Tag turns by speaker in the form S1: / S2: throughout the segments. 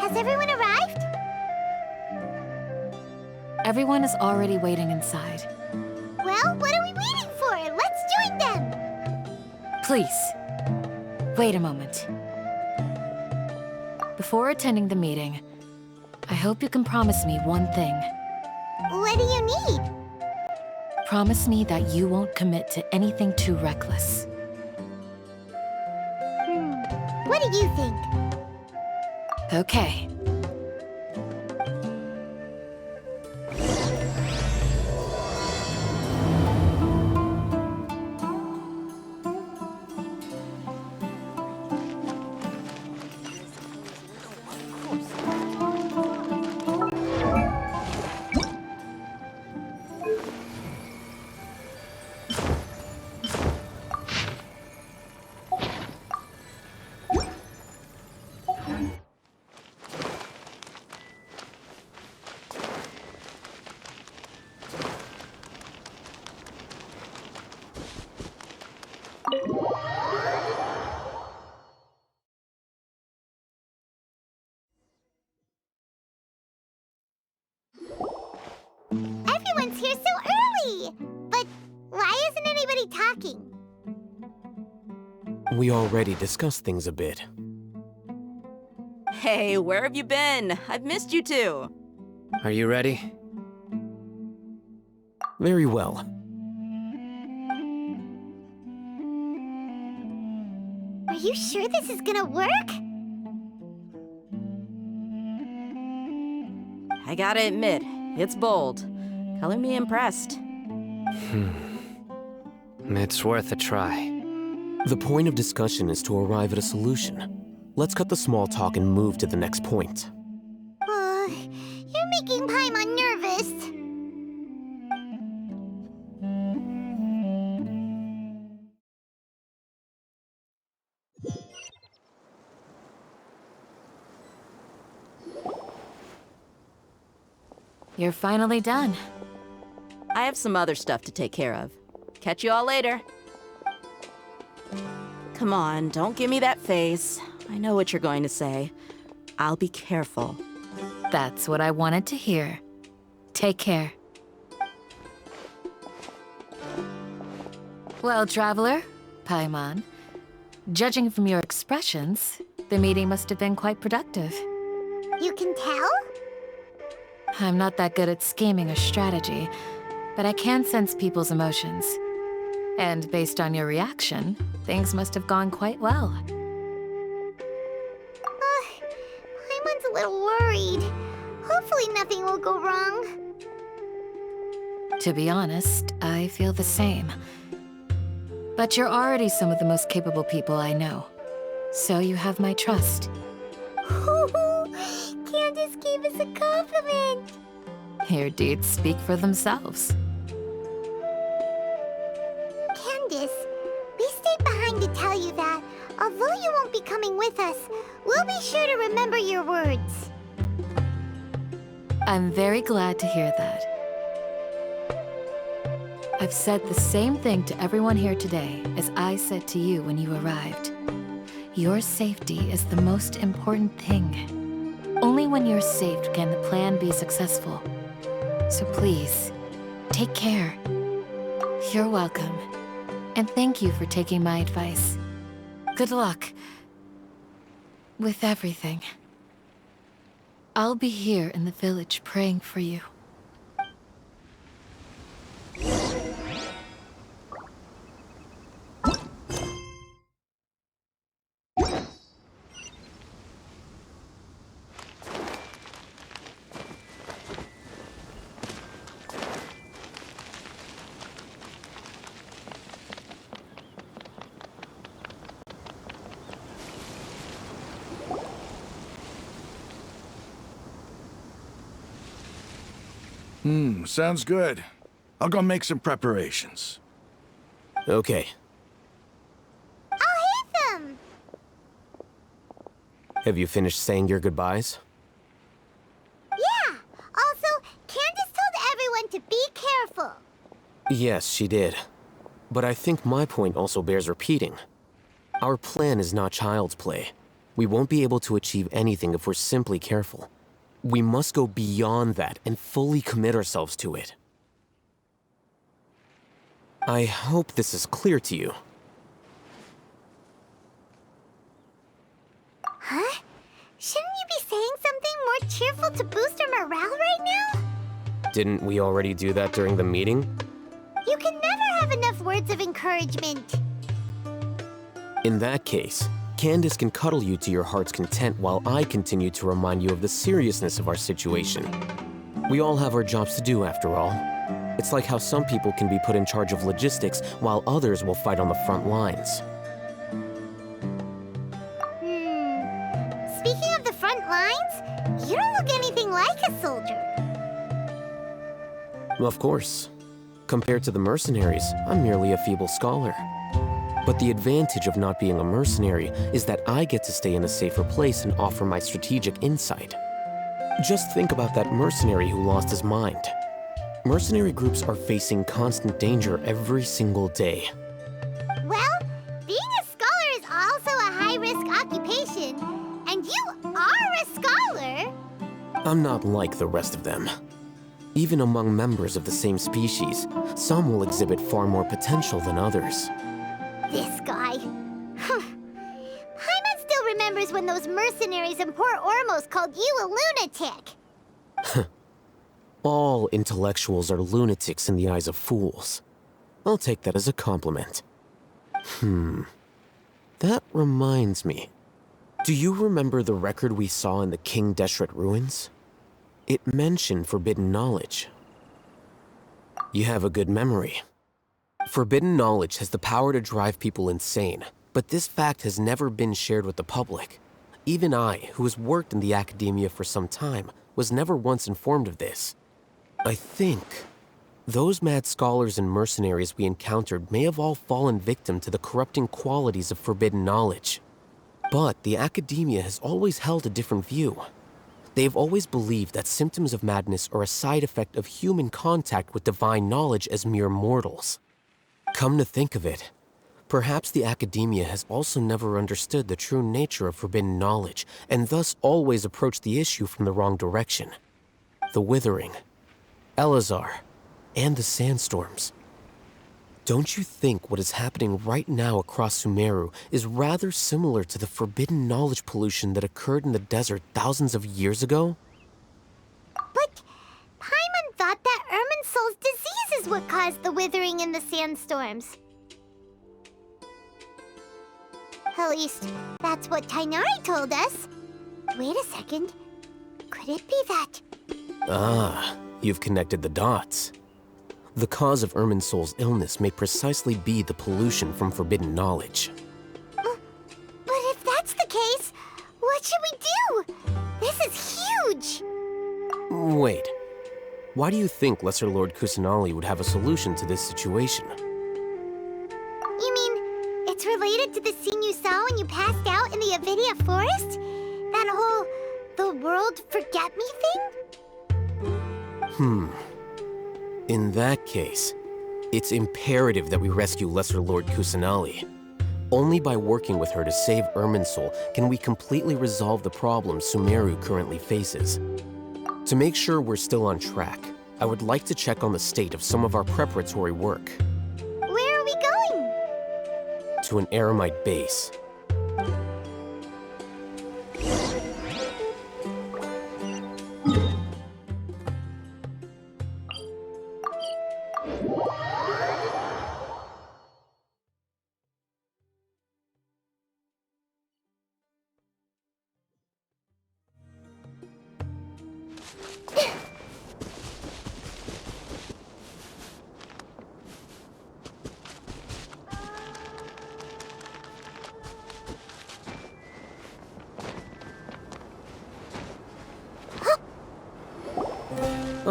S1: Has everyone arrived?
S2: Everyone is already waiting inside.
S1: Well, what are we waiting for? Let's join them!
S2: Please, wait a moment. Before attending the meeting, I hope you can promise me one thing.
S1: What do you need?
S2: Promise me that you won't commit to anything too reckless.
S1: What do you think?
S2: Okay.
S1: Everyone's here so early! But why isn't anybody talking?
S3: We already discussed things a bit.
S4: Hey, where have you been? I've missed you too.
S5: Are you ready?
S3: Very well.
S1: Are you sure this is gonna work?
S4: I gotta admit, it's bold. Color me impressed.
S5: It's worth a try.
S3: The point of discussion is to arrive at a solution. Let's cut the small talk and move to the next point.
S1: You're making Paimon nervous.
S2: You're finally done.
S4: I have some other stuff to take care of. Catch you all later. Come on, don't give me that face. I know what you're going to say. I'll be careful.
S2: That's what I wanted to hear. Take care. Well, traveler, Paimon, judging from your expressions, the meeting must have been quite productive.
S1: You can tell?
S2: I'm not that good at scheming or strategy, but I can sense people's emotions. And based on your reaction, things must have gone quite well.
S1: Paimon's a little worried. Hopefully nothing will go wrong.
S2: To be honest, I feel the same. But you're already some of the most capable people I know. So you have my trust.
S1: Candace gave us a compliment.
S2: Your deeds speak for themselves.
S1: Candace, we stayed behind to tell you that, although you won't be coming with us, we'll be sure to remember your words.
S2: I'm very glad to hear that. I've said the same thing to everyone here today as I said to you when you arrived. Your safety is the most important thing. Only when you're safe can the plan be successful. So please, take care. You're welcome. And thank you for taking my advice. Good luck with everything. I'll be here in the village praying for you.
S6: Sounds good. I'll go make some preparations.
S3: Okay.
S1: I'll hit them!
S3: Have you finished saying your goodbyes?
S1: Yeah! Also, Candace told everyone to be careful.
S3: Yes, she did. But I think my point also bears repeating. Our plan is not child's play. We won't be able to achieve anything if we're simply careful. We must go beyond that and fully commit ourselves to it. I hope this is clear to you.
S1: Huh? Shouldn't you be saying something more cheerful to boost our morale right now?
S3: Didn't we already do that during the meeting?
S1: You can never have enough words of encouragement.
S3: In that case, Candace can cuddle you to your heart's content while I continue to remind you of the seriousness of our situation. We all have our jobs to do after all. It's like how some people can be put in charge of logistics while others will fight on the front lines.
S1: Speaking of the front lines, you don't look anything like a soldier.
S3: Of course. Compared to the mercenaries, I'm merely a feeble scholar. But the advantage of not being a mercenary is that I get to stay in a safer place and offer my strategic insight. Just think about that mercenary who lost his mind. Mercenary groups are facing constant danger every single day.
S1: Well, being a scholar is also a high-risk occupation, and you are a scholar.
S3: I'm not like the rest of them. Even among members of the same species, some will exhibit far more potential than others.
S1: This guy. Paimon still remembers when those mercenaries in Port Ormos called you a lunatic.
S3: All intellectuals are lunatics in the eyes of fools. I'll take that as a compliment. That reminds me. Do you remember the record we saw in the King Deshret ruins? It mentioned forbidden knowledge. You have a good memory. Forbidden knowledge has the power to drive people insane, but this fact has never been shared with the public. Even I, who has worked in the academia for some time, was never once informed of this. I think those mad scholars and mercenaries we encountered may have all fallen victim to the corrupting qualities of forbidden knowledge. But the academia has always held a different view. They have always believed that symptoms of madness are a side effect of human contact with divine knowledge as mere mortals. Come to think of it, perhaps the academia has also never understood the true nature of forbidden knowledge, and thus always approached the issue from the wrong direction. The Withering, Elazar, and the sandstorms. Don't you think what is happening right now across Sumeru is rather similar to the forbidden knowledge pollution that occurred in the desert thousands of years ago?
S1: But Paimon thought that Irminsul's disease is what caused the withering and the sandstorms. At least, that's what Tainari told us. Wait a second. Could it be that?
S3: Ah, you've connected the dots. The cause of Irminsul's illness may precisely be the pollution from forbidden knowledge.
S1: But if that's the case, what should we do? This is huge!
S3: Wait. Why do you think Lesser Lord Kusanali would have a solution to this situation?
S1: You mean, it's related to the scene you saw when you passed out in the Avidia forest? That whole, the world forget me thing?
S3: In that case, It's imperative that we rescue Lesser Lord Kusanali. Only by working with her to save Irminsul can we completely resolve the problems Sumeru currently faces. To make sure we're still on track, I would like to check on the state of some of our preparatory work.
S1: Where are we going?
S3: To an Eremite base.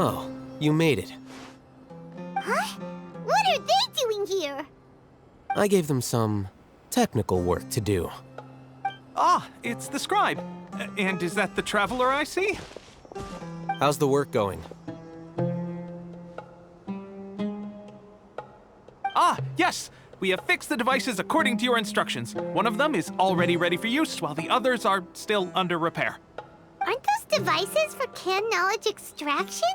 S3: Oh, you made it.
S1: Huh? What are they doing here?
S3: I gave them some technical work to do.
S7: Ah, it's the scribe. And is that the traveler I see?
S3: How's the work going?
S7: Ah, yes! We have fixed the devices according to your instructions. One of them is already ready for use, while the others are still under repair.
S1: Aren't those devices for canned knowledge extraction?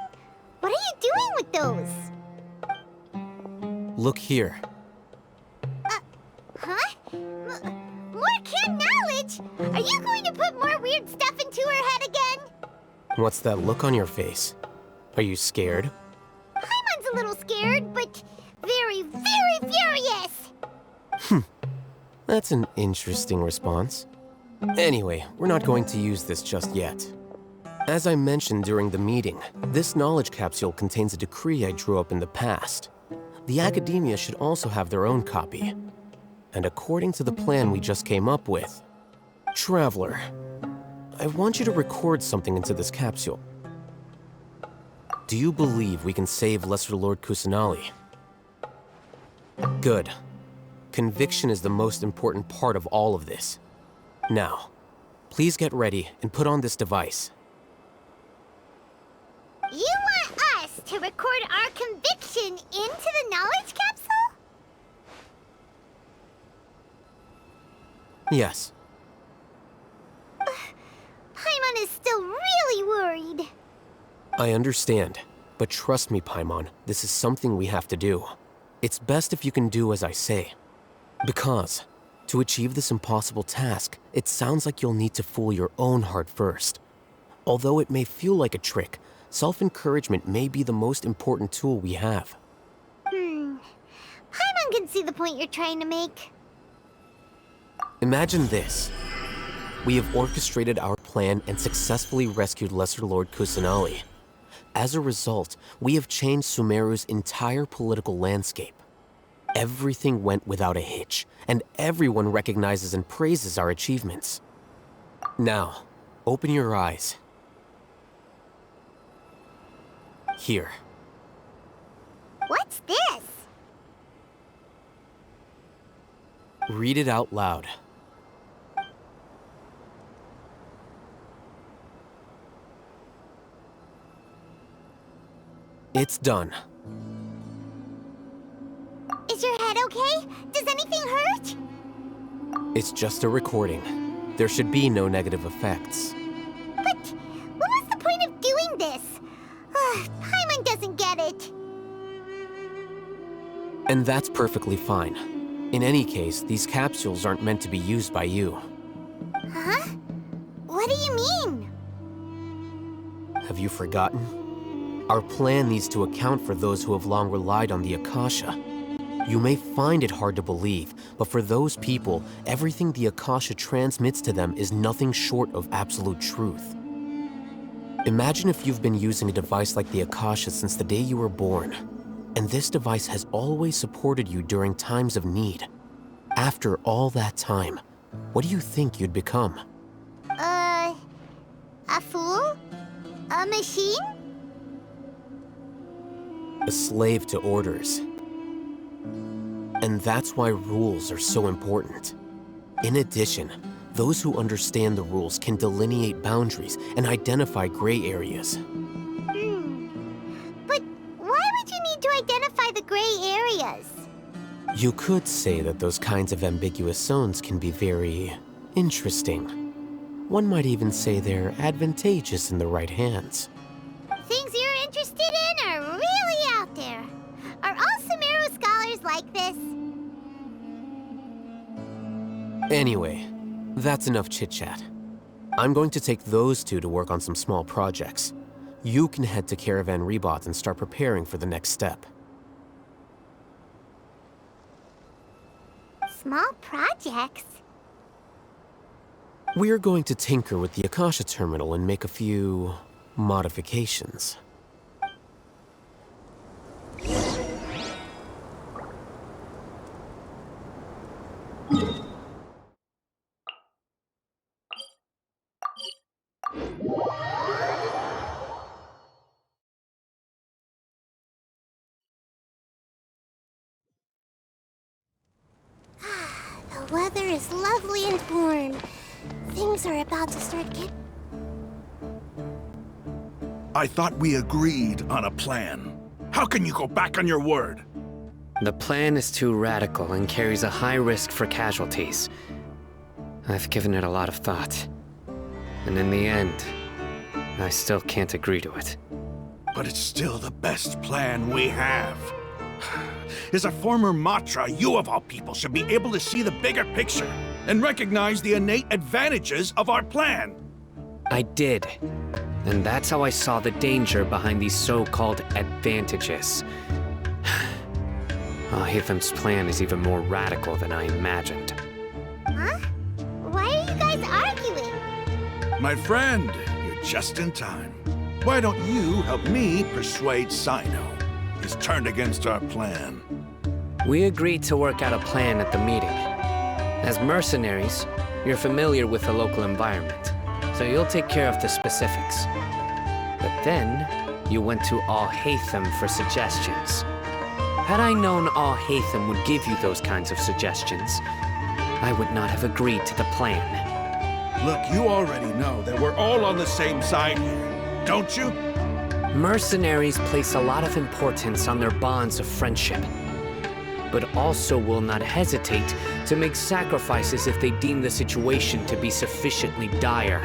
S1: What are you doing with those?
S3: Look here.
S1: Huh? More canned knowledge? Are you going to put more weird stuff into her head again?
S3: What's that look on your face? Are you scared?
S1: Paimon's a little scared, but very, very furious.
S3: That's an interesting response. Anyway, we're not going to use this just yet. As I mentioned during the meeting, this knowledge capsule contains a decree I drew up in the past. The academia should also have their own copy. And according to the plan we just came up with, Traveler, I want you to record something into this capsule. Do you believe we can save Lesser Lord Kusanali? Good. Conviction is the most important part of all of this. Now, please get ready and put on this device.
S1: You want us to record our conviction into the knowledge capsule?
S3: Yes.
S1: Paimon is still really worried.
S3: I understand, but trust me, Paimon, this is something we have to do. It's best if you can do as I say. Because, to achieve this impossible task, it sounds like you'll need to fool your own heart first. Although it may feel like a trick, self-encouragement may be the most important tool we have.
S1: Paimon can see the point you're trying to make.
S3: Imagine this. We have orchestrated our plan and successfully rescued Lesser Lord Kusanali. As a result, we have changed Sumeru's entire political landscape. Everything went without a hitch, and everyone recognizes and praises our achievements. Now, open your eyes. Here.
S1: What's this?
S3: Read it out loud. It's done.
S1: Is your head okay? Does anything hurt?
S3: It's just a recording. There should be no negative effects.
S1: But what was the point of doing this? Paimon doesn't get it.
S3: And that's perfectly fine. In any case, these capsules aren't meant to be used by you.
S1: Huh? What do you mean?
S3: Have you forgotten? Our plan needs to account for those who have long relied on the Akasha. You may find it hard to believe, but for those people, everything the Akasha transmits to them is nothing short of absolute truth. Imagine if you've been using a device like the Akasha since the day you were born, and this device has always supported you during times of need. After all that time, what do you think you'd become?
S1: A fool? A machine?
S3: A slave to orders. And that's why rules are so important. In addition, those who understand the rules can delineate boundaries and identify gray areas.
S1: But why would you need to identify identify the gray areas.
S3: You could say that those kinds of ambiguous zones can be very interesting. One might even say they're advantageous in the right hands.
S1: Things you're interested in are really out there. Are all Sumeru scholars like this?
S3: Anyway, that's enough chit-chat. I'm going to take those two to work on some small projects. You can head to Caravan Rebot and start preparing for the next step.
S1: Small projects?
S3: We're going to tinker with the Akasha terminal and make a few modifications.
S1: The weather is lovely and warm. Things are about to start getting...
S6: I thought we agreed on a plan. How can you go back on your word?
S5: The plan is too radical and carries a high risk for casualties. I've given it a lot of thought. And in the end, I still can't agree to it.
S6: But it's still the best plan we have. As a former Matra, you of all people should be able to see the bigger picture and recognize the innate advantages of our plan.
S5: I did. And that's how I saw the danger behind these so-called advantages. Alhaitham's plan is even more radical than I imagined.
S1: Huh? Why are you guys arguing?
S6: My friend, you're just in time. Why don't you help me persuade Sino? He's turned against our plan.
S5: We agreed to work out a plan at the meeting. As mercenaries, you're familiar with the local environment, so you'll take care of the specifics. But then, you went to Alhaitham for suggestions. Had I known Alhaitham would give you those kinds of suggestions, I would not have agreed to the plan.
S6: Look, you already know that we're all on the same side here, don't you?
S5: Mercenaries place a lot of importance on their bonds of friendship, but also will not hesitate to make sacrifices if they deem the situation to be sufficiently dire.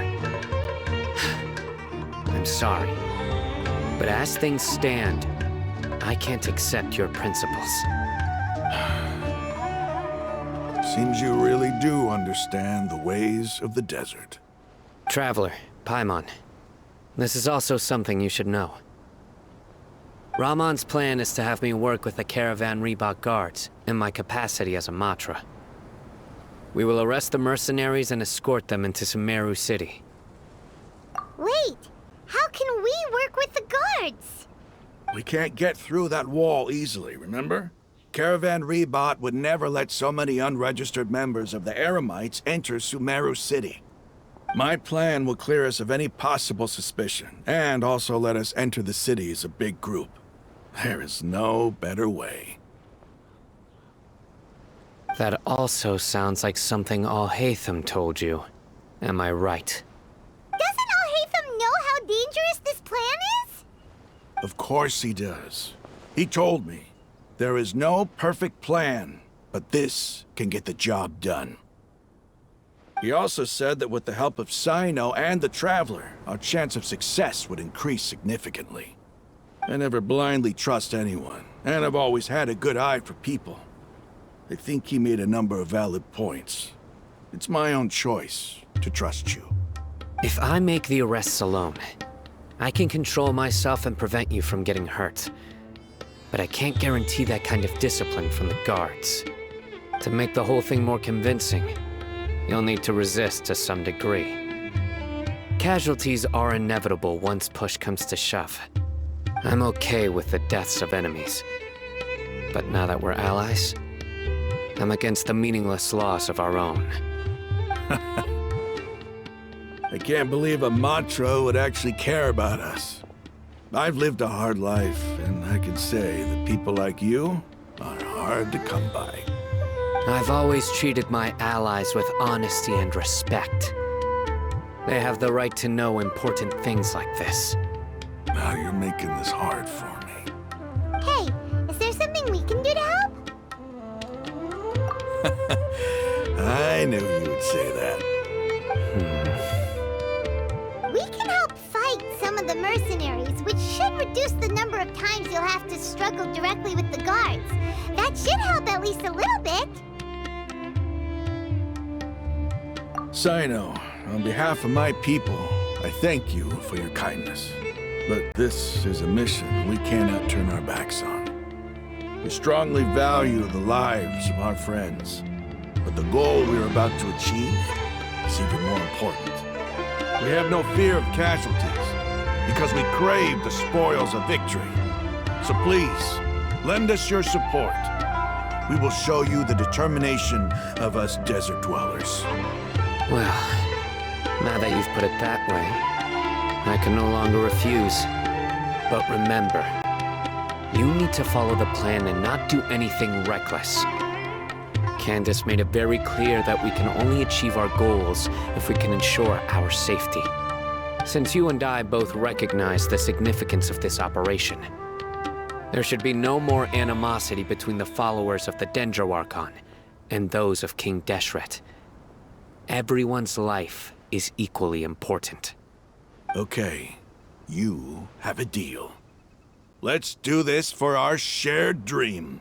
S5: I'm sorry, but as things stand, I can't accept your principles.
S6: Seems you really do understand the ways of the desert.
S5: Traveler, Paimon, this is also something you should know. Ramon's plan is to have me work with the Caravan Rebot guards in my capacity as a Matra. We will arrest the mercenaries and escort them into Sumeru City.
S1: Wait, how can we work with the guards?
S6: We can't get through that wall easily, remember? Caravan Rebot would never let so many unregistered members of the Eremites enter Sumeru City. My plan will clear us of any possible suspicion, and also let us enter the city as a big group. There is no better way.
S5: That also sounds like something Alhaitham told you. Am I right?
S1: Doesn't Alhaitham know how dangerous this plan is?
S6: Of course he does. He told me, there is no perfect plan, but this can get the job done. He also said that with the help of Sino and the Traveler, our chance of success would increase significantly. I never blindly trust anyone, and I've always had a good eye for people. I think he made a number of valid points. It's my own choice to trust you.
S5: If I make the arrests alone, I can control myself and prevent you from getting hurt. But I can't guarantee that kind of discipline from the guards. To make the whole thing more convincing, you'll need to resist to some degree. Casualties are inevitable once push comes to shove. I'm okay with the deaths of enemies. But now that we're allies, I'm against the meaningless loss of our own.
S6: I can't believe a Matra would actually care about us. I've lived a hard life, and I can say that people like you are hard to come by.
S5: I've always treated my allies with honesty and respect. They have the right to know important things like this.
S6: Now you're making this hard for me.
S1: Hey, is there something anything we can do to help?
S6: I knew you would say that.
S1: We can help fight some of the mercenaries, which should reduce the number of times you'll have to struggle directly with the guards. That should help at least a little bit.
S6: Sino, on behalf of my people, I thank you for your kindness. But this is a mission we cannot turn our backs on. We strongly value the lives of our friends, but the goal we are about to achieve is even more important. We have no fear of casualties, because we crave the spoils of victory. So please, lend us your support. We will show you the determination of us desert dwellers.
S5: Well, now that you've put it that way, I can no longer refuse. But remember, you need to follow the plan and not do anything reckless. Candace made it very clear that we can only achieve our goals if we can ensure our safety. Since you and I both recognize the significance of this operation, there should be no more animosity between the followers of the Dendro Archon and those of King Deshret. Everyone's life is equally important.
S6: Okay, you have a deal. Let's do this for our shared dream.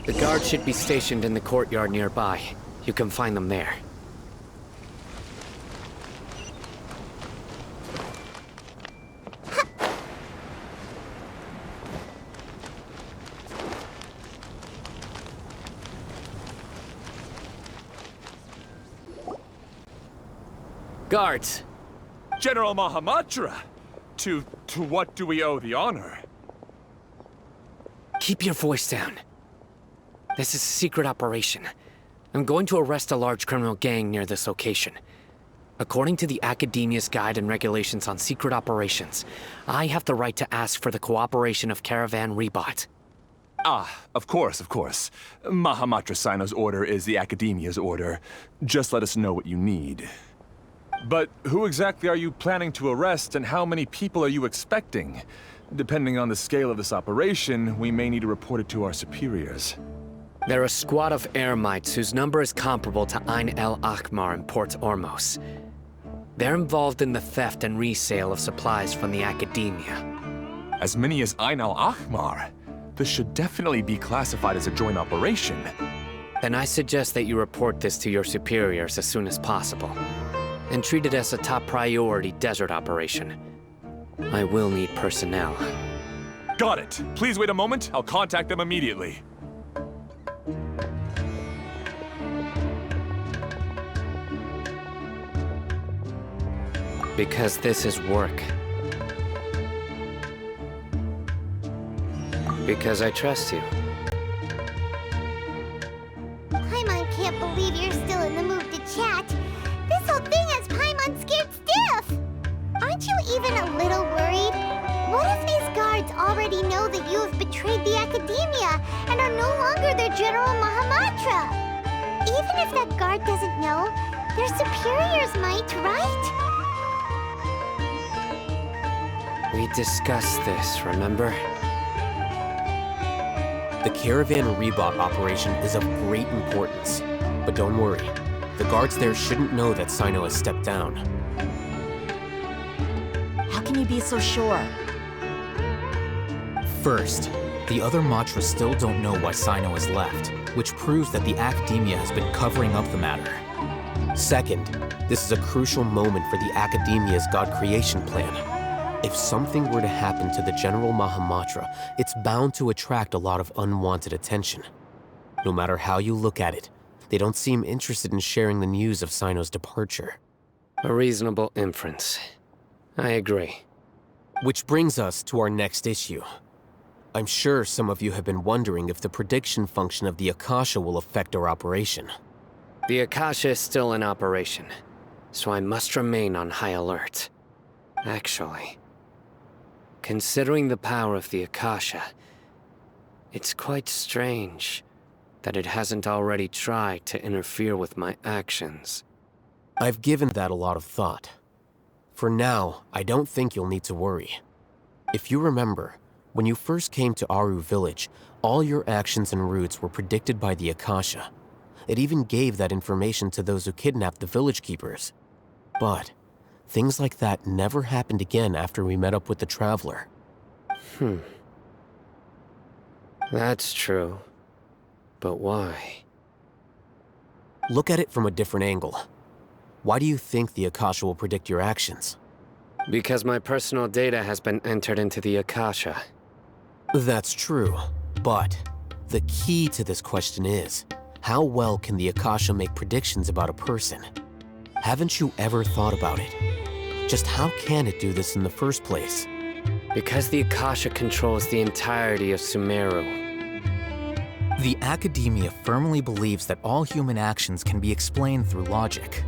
S5: The guards should be stationed in the courtyard nearby. You can find them there. Guards!
S8: General Mahamatra! To what do we owe the honor?
S5: Keep your voice down. This is a secret operation. I'm going to arrest a large criminal gang near this location. According to the Academia's Guide and Regulations on Secret Operations, I have the right to ask for the cooperation of Caravan Rebot.
S8: Ah, of course. Mahamatra Sino's order is the Academia's order. Just let us know what you need. But who exactly are you planning to arrest, and how many people are you expecting? Depending on the scale of this operation, we may need to report it to our superiors.
S5: They're a squad of Eremites whose number is comparable to Ain el Akhmar in Port Ormos. They're involved in the theft and resale of supplies from the Academia.
S8: As many as Ain al Akhmar? This should definitely be classified as a joint operation.
S5: Then I suggest that you report this to your superiors as soon as possible, and treat it as a top priority desert operation. I will need personnel.
S8: Got it. Please wait a moment. I'll contact them immediately.
S5: Because this is work. Because I trust you.
S1: Paimon can't believe you're still in the mood to chat. This whole thing has Paimon scared stiff. Aren't you even a little worried? What if these guards already know that you have betrayed the Academia and are no longer their General Mahamatra? Even if that guard doesn't know, their superiors might, right?
S5: We discussed this, remember?
S3: The Caravan Rebot operation is of great importance. But don't worry, the guards there shouldn't know that Sino has stepped down.
S4: How can you be so sure?
S3: First, the other Matras still don't know why Sino has left, which proves that the Academia has been covering up the matter. Second, this is a crucial moment for the Academia's God creation plan. If something were to happen to the General Mahamatra, it's bound to attract a lot of unwanted attention. No matter how you look at it, they don't seem interested in sharing the news of Sino's departure.
S5: A reasonable inference. I agree.
S3: Which brings us to our next issue. I'm sure some of you have been wondering if the prediction function of the Akasha will affect our operation.
S5: The Akasha is still in operation, so I must remain on high alert. Actually, considering the power of the Akasha, it's quite strange that it hasn't already tried to interfere with my actions.
S3: I've given that a lot of thought. For now, I don't think you'll need to worry. If you remember, When you first came to Aru Village, all your actions and routes were predicted by the Akasha. It even gave that information to those who kidnapped the village keepers. But things like that never happened again after we met up with the Traveler.
S5: That's true. But why?
S3: Look at it from a different angle. Why do you think the Akasha will predict your actions?
S5: Because my personal data has been entered into the Akasha.
S3: That's true, but the key to this question is, how well can the Akasha make predictions about a person? Haven't you ever thought about it? Just how can it do this in the first place?
S5: Because the Akasha controls the entirety of Sumeru.
S9: The Academia firmly believes that all human actions can be explained through logic.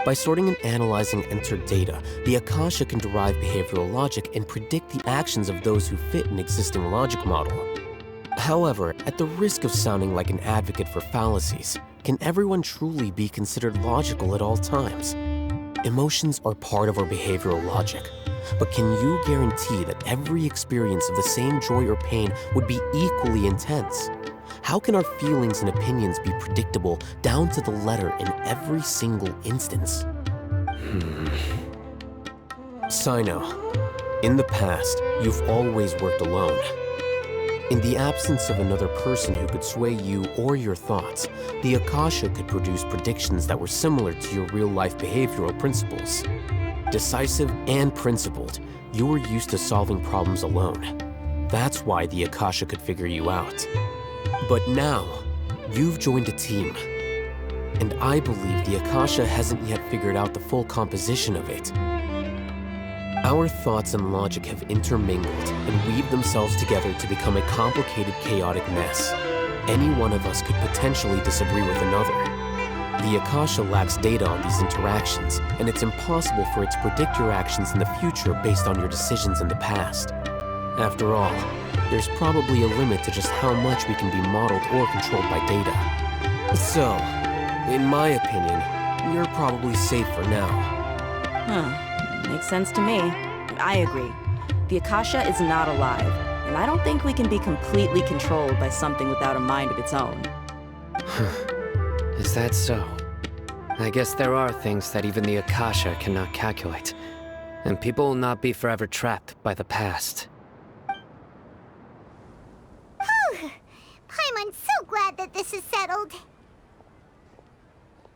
S3: By sorting and analyzing entered data, the Akasha can derive behavioral logic and predict the actions of those who fit an existing logic model. However, at the risk of sounding like an advocate for fallacies, can everyone truly be considered logical at all times? Emotions are part of our behavioral logic, but can you guarantee that every experience of the same joy or pain would be equally intense? How can our feelings and opinions be predictable down to the letter in every single instance? Sino, in the past, you've always worked alone. In the absence of another person who could sway you or your thoughts, the Akasha could produce predictions that were similar to your real-life behavioral principles. Decisive and principled, you were used to solving problems alone. That's why the Akasha could figure you out. But now, you've joined a team. And I believe the Akasha hasn't yet figured out the full composition of it. Our thoughts and logic have intermingled and weaved themselves together to become a complicated, chaotic mess. Any one of us could potentially disagree with another. The Akasha lacks data on these interactions, and it's impossible for it to predict your actions in the future based on your decisions in the past. After all, there's probably a limit to just how much we can be modeled or controlled by data. So, in my opinion, you're probably safe for now.
S4: Makes sense to me. I agree. The Akasha is not alive, and I don't think we can be completely controlled by something without a mind of its own.
S5: Is that so? I guess there are things that even the Akasha cannot calculate, and people will not be forever trapped by the past.
S1: Paimon's so glad that this is settled.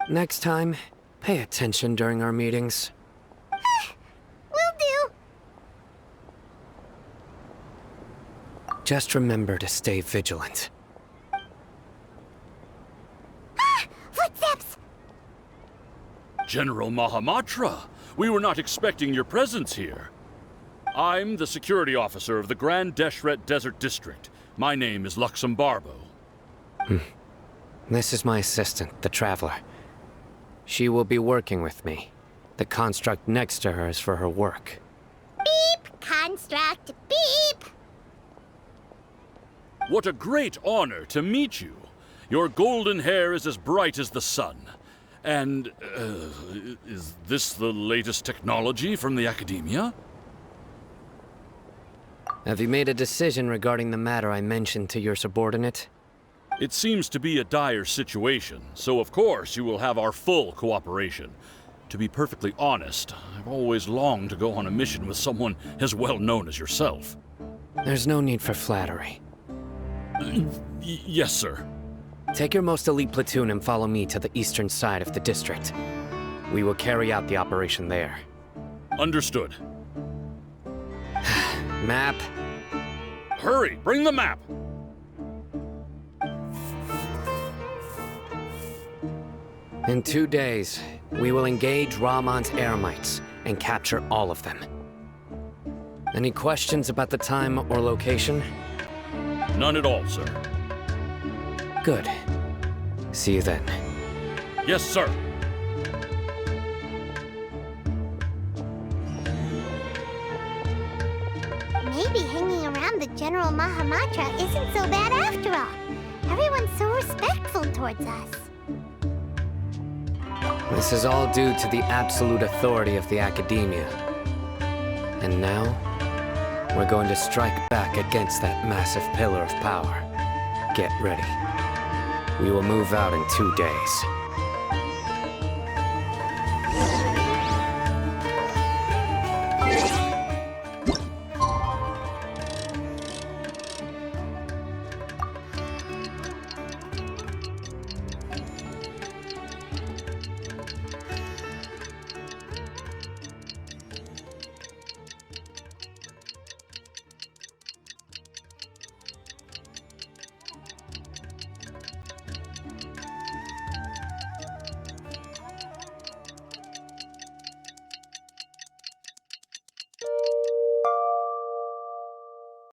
S5: Next time, pay attention during our meetings.
S1: Will do.
S5: Just remember to stay vigilant.
S1: Footsteps!
S10: General Mahamatra, we were not expecting your presence here. I'm the security officer of the Grand Deshret Desert District. My name is Luxembarbo.
S5: This is my assistant, the Traveler. She will be working with me. The construct next to her is for her work.
S1: Beep! Construct, beep!
S10: What a great honor to meet you. Your golden hair is as bright as the sun. And, is this the latest technology from the Academia?
S5: Have you made a decision regarding the matter I mentioned to your subordinate?
S10: It seems to be a dire situation, so of course you will have our full cooperation. To be perfectly honest, I've always longed to go on a mission with someone as well known as yourself.
S5: There's no need for flattery.
S10: Yes, sir.
S5: Take your most elite platoon and follow me to the eastern side of the district. We will carry out the operation there.
S10: Understood.
S5: Map.
S10: Hurry, bring the map!
S5: In 2 days, we will engage Rahman's Eremites and capture all of them. Any questions about the time or location?
S10: None at all, sir.
S5: Good. See you then.
S10: Yes, sir.
S1: Maybe hanging around the General Mahamatra isn't so bad after all. Everyone's so respectful towards us.
S5: This is all due to the absolute authority of the Academia. And now, We're going to strike back against that massive pillar of power. Get ready. We will move out in 2 days.